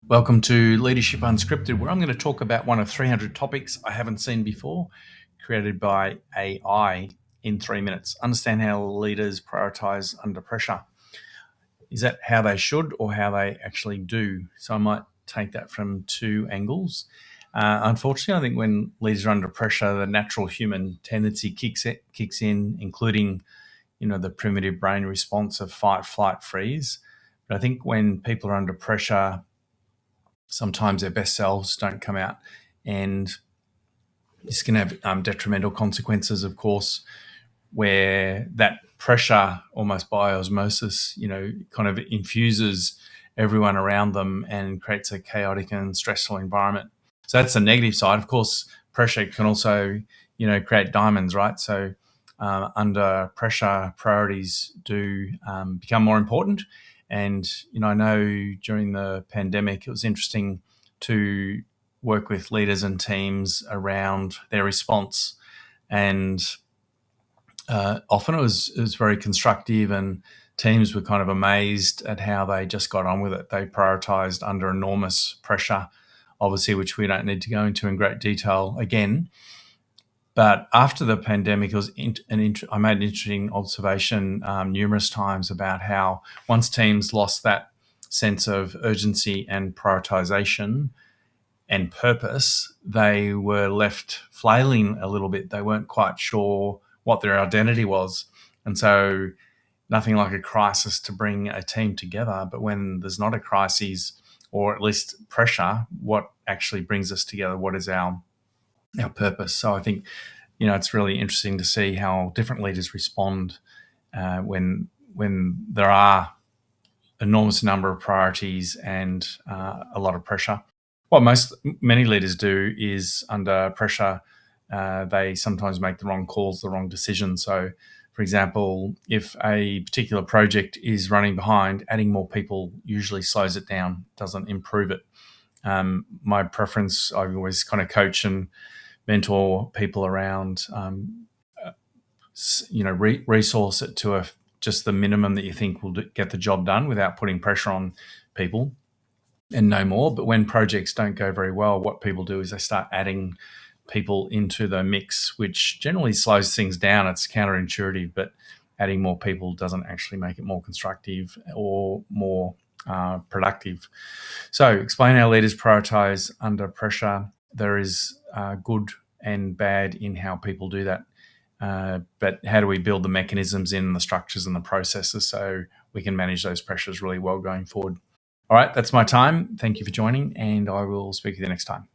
Welcome to Leadership Unscripted, where I'm going to talk about one of 300 topics I haven't seen before, created by AI in 3 minutes. Understand how leaders prioritize under pressure. Is that how they should or how they actually do? So I might take that from two angles. Unfortunately, I think when leaders are under pressure, the natural human tendency kicks in, including the primitive brain response of fight, flight, freeze. But I think when people are under pressure, sometimes their best selves don't come out, and this can have detrimental consequences, of course, where that pressure almost by osmosis, kind of infuses everyone around them and creates a chaotic and stressful environment. So that's the negative side. Of course, pressure can also, create diamonds, right? So under pressure, priorities do become more important. And, I know during the pandemic, it was interesting to work with leaders and teams around their response. And often it was very constructive, and teams were kind of amazed at how they just got on with it. They prioritized under enormous pressure, obviously, which we don't need to go into in great detail again. But after the pandemic, it was I made an interesting observation numerous times about how once teams lost that sense of urgency and prioritization and purpose, they were left flailing a little bit. They weren't quite sure what their identity was. And so nothing like a crisis to bring a team together. But when there's not a crisis, or at least pressure, what actually brings us together? What is our purpose? So I think, it's really interesting to see how different leaders respond when there are enormous number of priorities and a lot of pressure. What many leaders do is under pressure, they sometimes make the wrong calls, the wrong decisions. So, for example, if a particular project is running behind, adding more people usually slows it down, doesn't improve it. My preference, I always kind of coach and mentor people around, resource it to just the minimum that you think will get the job done without putting pressure on people, and no more. But when projects don't go very well, what people do is they start adding people into the mix, which generally slows things down. It's counterintuitive, but adding more people doesn't actually make it more constructive or more productive. So explain how leaders prioritize under pressure. There is good and bad in how people do that. But how do we build the mechanisms in, the structures and the processes so we can manage those pressures really well going forward? All right, that's my time. Thank you for joining, and I will speak to you next time.